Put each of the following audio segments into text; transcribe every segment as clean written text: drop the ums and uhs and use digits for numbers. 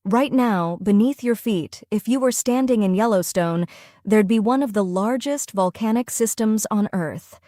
Right now, beneath your feet, if you were standing in Yellowstone, there'd be one of the largest volcanic systems on Earth.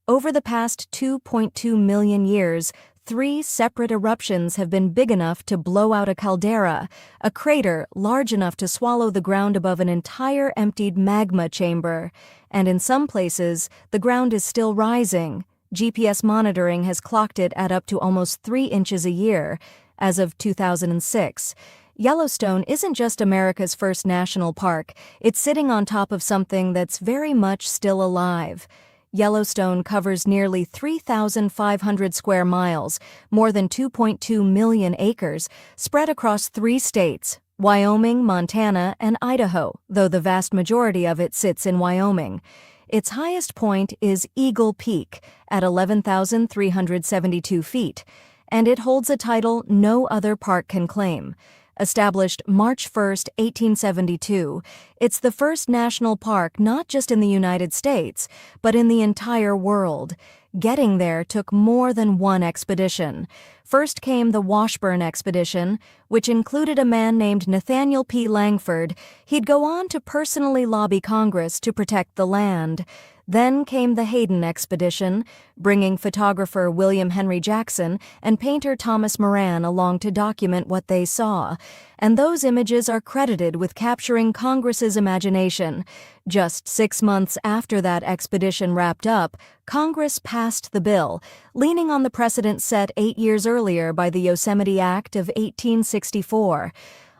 Over the past 2.2 million years, three separate eruptions have been big enough to blow out a caldera, a crater large enough to swallow the ground above an entire emptied magma chamber. And in some places, the ground is still rising. GPS monitoring has clocked it at up to almost 3 inches a year, as of 2006. Yellowstone isn't just America's first national park, it's sitting on top of something that's very much still alive. Yellowstone covers nearly 3,500 square miles, more than 2.2 million acres, spread across 3 states, Wyoming, Montana, and Idaho, though the vast majority of it sits in Wyoming. Its highest point is Eagle Peak, at 11,372 feet, and it holds a title no other park can claim. Established March 1, 1872, it's the first national park not just in the United States, but in the entire world. Getting there took more than one expedition. First came the Washburn expedition, which included a man named Nathaniel P. Langford. He'd go on to personally lobby Congress to protect the land. Then came the Hayden expedition, bringing photographer William Henry Jackson and painter Thomas Moran along to document what they saw. And those images are credited with capturing Congress's imagination. Just 6 months after that expedition wrapped up, Congress passed the bill, leaning on the precedent set 8 years earlier by the Yosemite Act of 1864.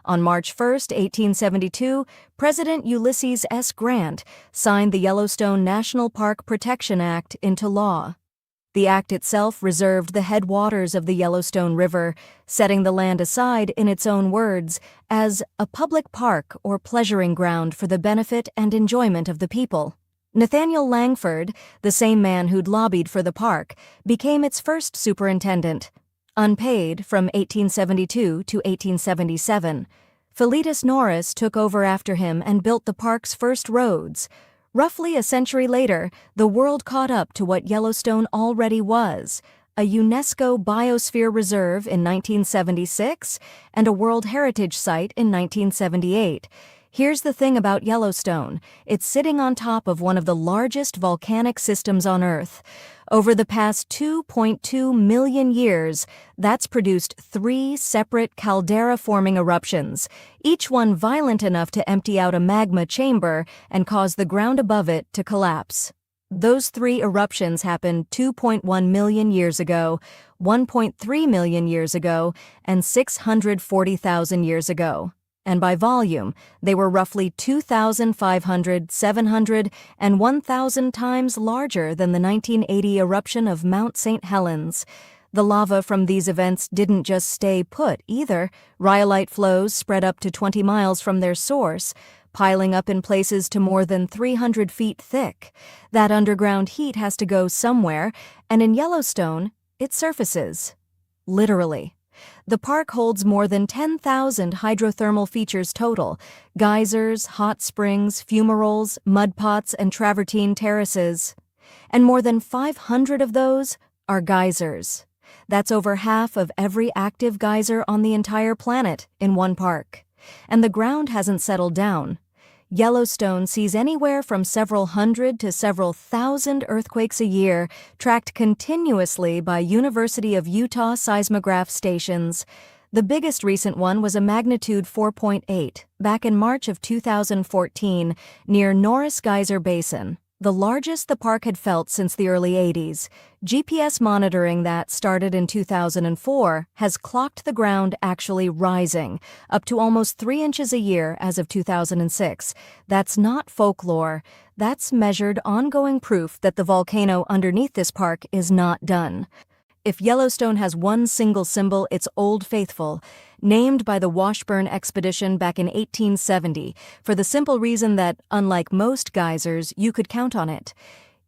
On March 1, 1872, President Ulysses S. Grant signed the Yellowstone National Park Protection Act into law. The act itself reserved the headwaters of the Yellowstone River, setting the land aside, in its own words, as a public park or pleasuring ground for the benefit and enjoyment of the people. Nathaniel Langford, the same man who'd lobbied for the park, became its first superintendent. Unpaid from 1872 to 1877, Philetus Norris took over after him and built the park's first roads. Roughly a century later, the world caught up to what Yellowstone already was, a UNESCO Biosphere Reserve in 1976 and a World Heritage Site in 1978. Here's the thing about Yellowstone. It's sitting on top of one of the largest volcanic systems on Earth. Over the past 2.2 million years, that's produced 3 separate caldera-forming eruptions, each one violent enough to empty out a magma chamber and cause the ground above it to collapse. Those 3 eruptions happened 2.1 million years ago, 1.3 million years ago, and 640,000 years ago. And by volume, they were roughly 2,500, 700, and 1,000 times larger than the 1980 eruption of Mount St. Helens. The lava from these events didn't just stay put either. Rhyolite flows spread up to 20 miles from their source, piling up in places to more than 300 feet thick. That underground heat has to go somewhere, and in Yellowstone, it surfaces. Literally. The park holds more than 10,000 hydrothermal features total: geysers, hot springs, fumaroles, mud pots, and travertine terraces. And more than 500 of those are geysers. That's over half of every active geyser on the entire planet in one park. And the ground hasn't settled down. Yellowstone sees anywhere from several hundred to several thousand earthquakes a year, tracked continuously by University of Utah seismograph stations. The biggest recent one was a magnitude 4.8, back in March of 2014, near Norris Geyser Basin, the largest the park had felt since the early 80s. GPS monitoring that started in 2004 has clocked the ground actually rising, up to almost 3 inches a year as of 2006. That's not folklore. That's measured, ongoing proof that the volcano underneath this park is not done. If Yellowstone has one single symbol, it's Old Faithful, named by the Washburn expedition back in 1870, for the simple reason that, unlike most geysers, you could count on it.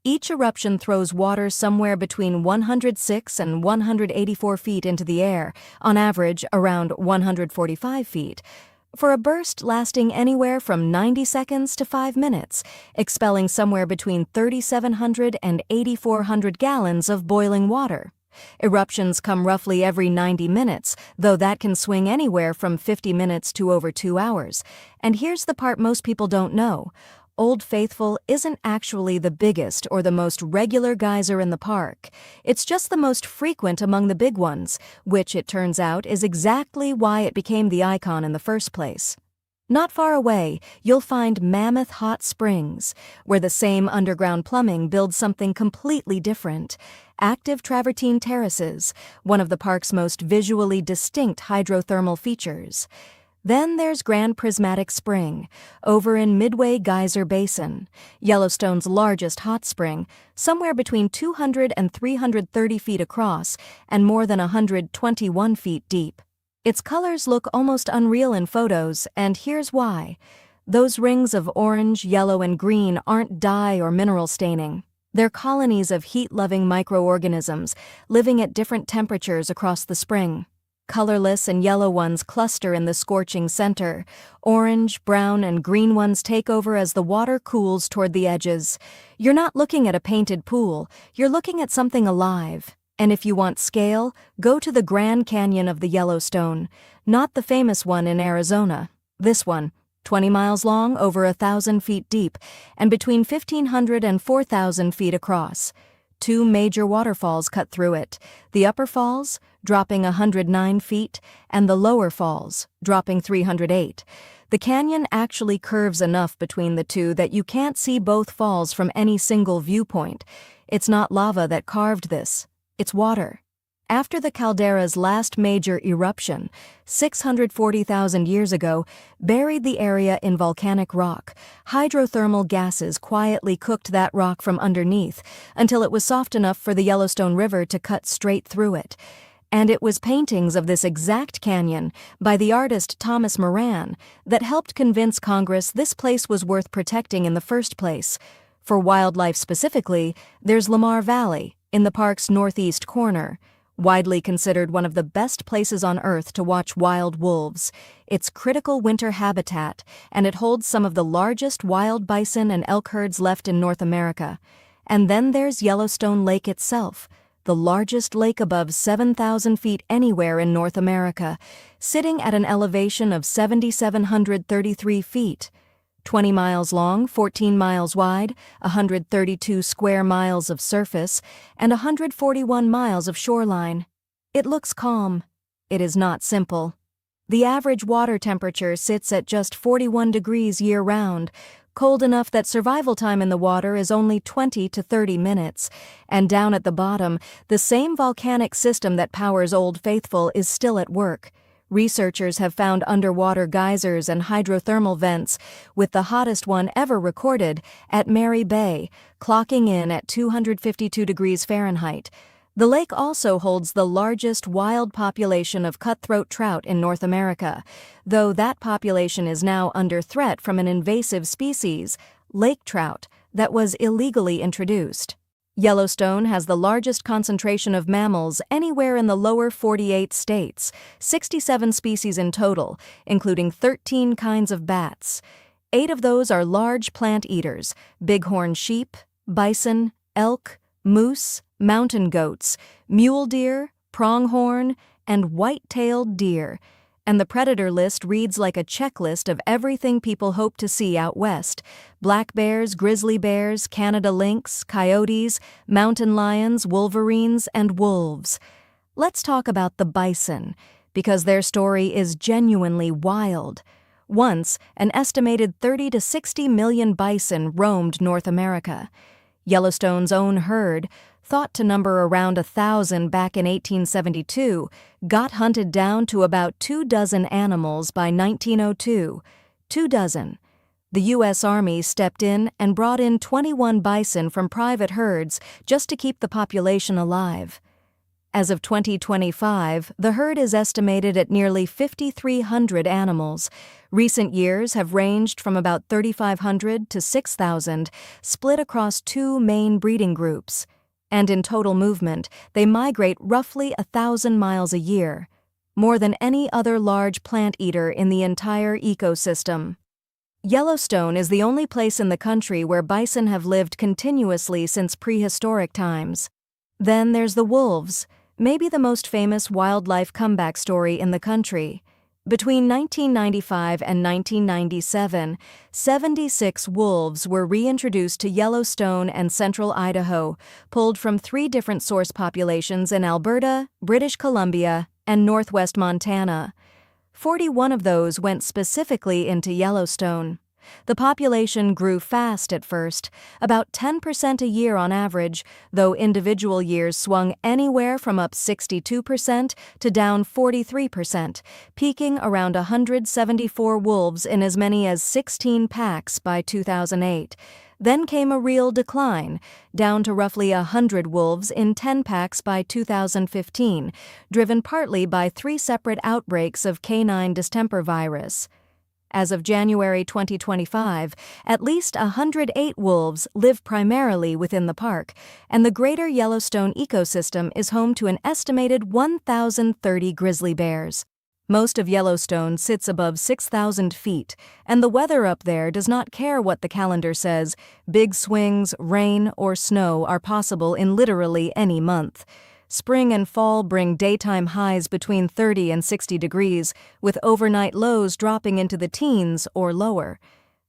Each eruption throws water somewhere between 106 and 184 feet into the air, on average around 145 feet, for a burst lasting anywhere from 90 seconds to 5 minutes, expelling somewhere between 3,700 and 8,400 gallons of boiling water. Eruptions come roughly every 90 minutes, though that can swing anywhere from 50 minutes to over 2 hours. And here's the part most people don't know. Old Faithful isn't actually the biggest or the most regular geyser in the park. It's just the most frequent among the big ones, which, it turns out, is exactly why it became the icon in the first place. Not far away, you'll find Mammoth Hot Springs, where the same underground plumbing builds something completely different. Active travertine terraces, one of the park's most visually distinct hydrothermal features. Then there's Grand Prismatic Spring, over in Midway Geyser Basin, Yellowstone's largest hot spring, somewhere between 200 and 330 feet across and more than 121 feet deep. Its colors look almost unreal in photos, and here's why. Those rings of orange, yellow, and green aren't dye or mineral staining. They're colonies of heat-loving microorganisms living at different temperatures across the spring. Colorless and yellow ones cluster in the scorching center. Orange, brown, and green ones take over as the water cools toward the edges. You're not looking at a painted pool, you're looking at something alive. And if you want scale, go to the Grand Canyon of the Yellowstone, not the famous one in Arizona. This one, 20 miles long, over 1,000 feet deep, and between 1,500 and 4,000 feet across. 2 major waterfalls cut through it, the Upper Falls, dropping 109 feet, and the Lower Falls, dropping 308. The canyon actually curves enough between the two that you can't see both falls from any single viewpoint. It's not lava that carved this, it's water. After the caldera's last major eruption, 640,000 years ago, buried the area in volcanic rock, hydrothermal gases quietly cooked that rock from underneath until it was soft enough for the Yellowstone River to cut straight through it. And it was paintings of this exact canyon by the artist Thomas Moran that helped convince Congress this place was worth protecting in the first place. For wildlife specifically, there's Lamar Valley, in the park's northeast corner. Widely considered one of the best places on Earth to watch wild wolves. It's critical winter habitat, and it holds some of the largest wild bison and elk herds left in North America. And then there's Yellowstone Lake itself, the largest lake above 7,000 feet anywhere in North America, sitting at an elevation of 7,733 feet. 20 miles long, 14 miles wide, 132 square miles of surface, and 141 miles of shoreline. It looks calm. It is not simple. The average water temperature sits at just 41 degrees year-round, cold enough that survival time in the water is only 20 to 30 minutes, and down at the bottom, the same volcanic system that powers Old Faithful is still at work. Researchers have found underwater geysers and hydrothermal vents, with the hottest one ever recorded at Mary Bay, clocking in at 252 degrees Fahrenheit. The lake also holds the largest wild population of cutthroat trout in North America, though that population is now under threat from an invasive species, lake trout, that was illegally introduced. Yellowstone has the largest concentration of mammals anywhere in the lower 48 states, 67 species in total, including 13 kinds of bats. 8 of those are large plant eaters: bighorn sheep, bison, elk, moose, mountain goats, mule deer, pronghorn, and white-tailed deer. And the predator list reads like a checklist of everything people hope to see out west: black bears, grizzly bears, Canada lynx, coyotes, mountain lions, wolverines, and wolves. Let's talk about the bison, because their story is genuinely wild. Once, an estimated 30 to 60 million bison roamed North America. Yellowstone's own herd, thought to number around 1,000 back in 1872, got hunted down to about 24 animals by 1902. 24. The U.S. Army stepped in and brought in 21 bison from private herds just to keep the population alive. As of 2025, the herd is estimated at nearly 5,300 animals. Recent years have ranged from about 3,500 to 6,000, split across 2 main breeding groups. And in total movement, they migrate roughly 1,000 miles a year, more than any other large plant eater in the entire ecosystem. Yellowstone is the only place in the country where bison have lived continuously since prehistoric times. Then there's the wolves. Maybe the most famous wildlife comeback story in the country. Between 1995 and 1997, 76 wolves were reintroduced to Yellowstone and central Idaho, pulled from 3 different source populations in Alberta, British Columbia, and northwest Montana. 41 of those went specifically into Yellowstone. The population grew fast at first, about 10% a year on average, though individual years swung anywhere from up 62% to down 43%, peaking around 174 wolves in as many as 16 packs by 2008. Then came a real decline, down to roughly 100 wolves in 10 packs by 2015, driven partly by 3 separate outbreaks of canine distemper virus. As of January 2025, at least 108 wolves live primarily within the park, and the greater Yellowstone ecosystem is home to an estimated 1,030 grizzly bears. Most of Yellowstone sits above 6,000 feet, and the weather up there does not care what the calendar says. Big swings, rain, or snow are possible in literally any month. Spring and fall bring daytime highs between 30 and 60 degrees, with overnight lows dropping into the teens or lower.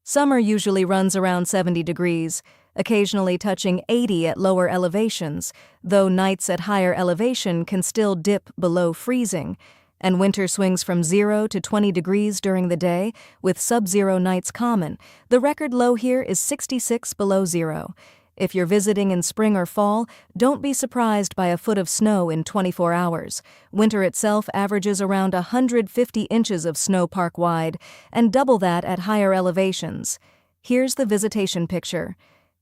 Summer usually runs around 70 degrees, occasionally touching 80 at lower elevations, though nights at higher elevation can still dip below freezing. And winter swings from 0 to 20 degrees during the day, with sub-zero nights common. The record low here is 66 below zero. If you're visiting in spring or fall, don't be surprised by a foot of snow in 24 hours. Winter itself averages around 150 inches of snow park-wide, and double that at higher elevations. Here's the visitation picture.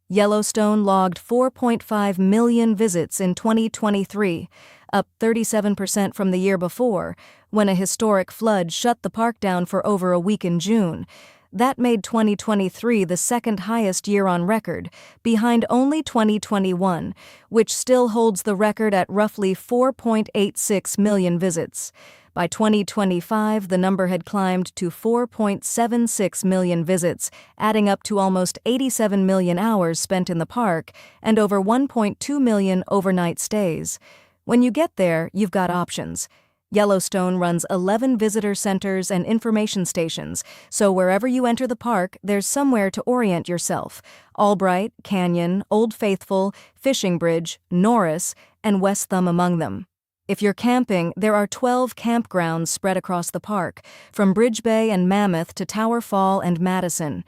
Yellowstone logged 4.5 million visits in 2023, up 37% from the year before, when a historic flood shut the park down for over a week in June. That made 2023 the second highest year on record, behind only 2021, which still holds the record at roughly 4.86 million visits. By 2025, the number had climbed to 4.76 million visits, adding up to almost 87 million hours spent in the park and over 1.2 million overnight stays. When you get there, you've got options. Yellowstone runs 11 visitor centers and information stations, so wherever you enter the park, there's somewhere to orient yourself. Albright, Canyon, Old Faithful, Fishing Bridge, Norris, and West Thumb among them. If you're camping, there are 12 campgrounds spread across the park, from Bridge Bay and Mammoth to Tower Fall and Madison.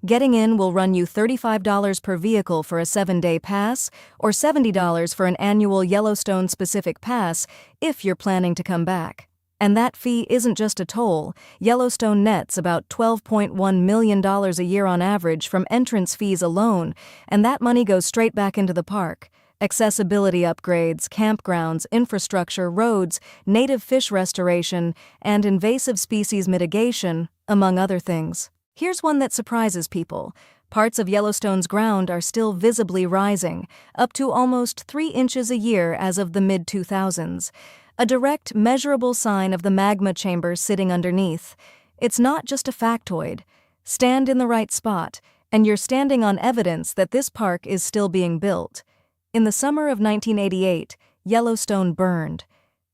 Getting in will run you $35 per vehicle for a 7-day pass, or $70 for an annual Yellowstone-specific pass if you're planning to come back. And that fee isn't just a toll. Yellowstone nets about $12.1 million a year on average from entrance fees alone, and that money goes straight back into the park. Accessibility upgrades, campgrounds, infrastructure, roads, native fish restoration, and invasive species mitigation, among other things. Here's one that surprises people. Parts of Yellowstone's ground are still visibly rising, up to almost 3 inches a year as of the mid-2000s. A direct, measurable sign of the magma chamber sitting underneath. It's not just a factoid. Stand in the right spot, and you're standing on evidence that this park is still being built. In the summer of 1988, Yellowstone burned.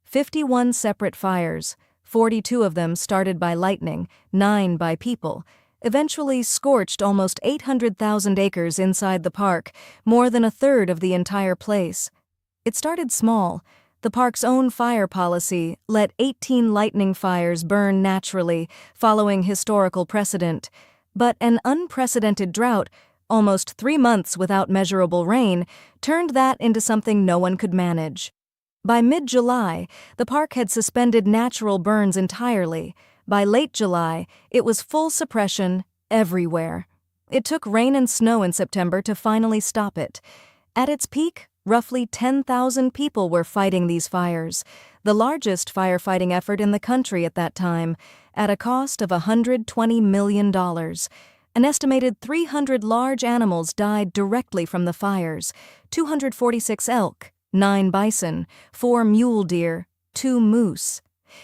51 separate fires, 42 of them started by lightning, 9 by people, eventually scorched almost 800,000 acres inside the park, more than a third of the entire place. It started small. The park's own fire policy let 18 lightning fires burn naturally, following historical precedent. But an unprecedented drought, almost 3 months without measurable rain, turned that into something no one could manage. By mid-July, the park had suspended natural burns entirely. By late July, it was full suppression everywhere. It took rain and snow in September to finally stop it. At its peak, roughly 10,000 people were fighting these fires, the largest firefighting effort in the country at that time, at a cost of $120 million. An estimated 300 large animals died directly from the fires: 246 elk, 9 bison, 4 mule deer, 2 moose.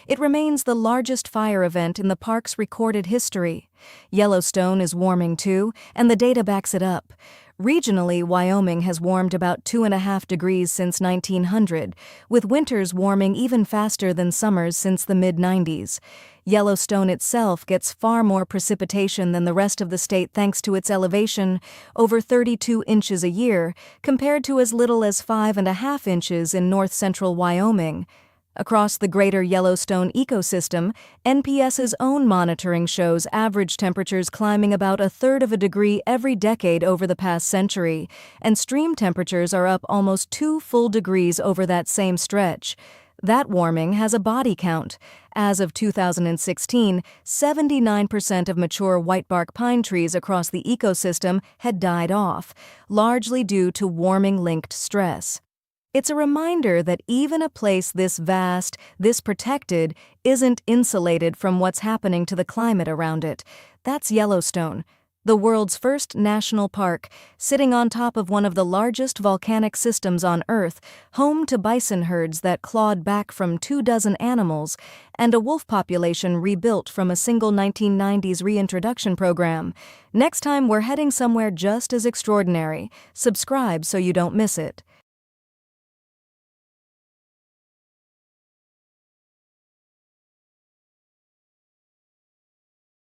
It remains the largest fire event in the park's recorded history. Yellowstone is warming too, and the data backs it up. Regionally, Wyoming has warmed about 2.5 degrees since 1900, with winters warming even faster than summers since the mid-90s. Yellowstone itself gets far more precipitation than the rest of the state thanks to its elevation, over 32 inches a year, compared to as little as 5.5 inches in north-central Wyoming. Across the greater Yellowstone ecosystem, NPS's own monitoring shows average temperatures climbing about 1/3 of a degree every decade over the past century, and stream temperatures are up almost 2 full degrees over that same stretch. That warming has a body count. As of 2016, 79% of mature whitebark pine trees across the ecosystem had died off, largely due to warming-linked stress. It's a reminder that even a place this vast, this protected, isn't insulated from what's happening to the climate around it. That's Yellowstone, the world's first national park, sitting on top of one of the largest volcanic systems on Earth, home to bison herds that clawed back from 24 animals, and a wolf population rebuilt from a single 1990s reintroduction program. Next time we're heading somewhere just as extraordinary. Subscribe so you don't miss it.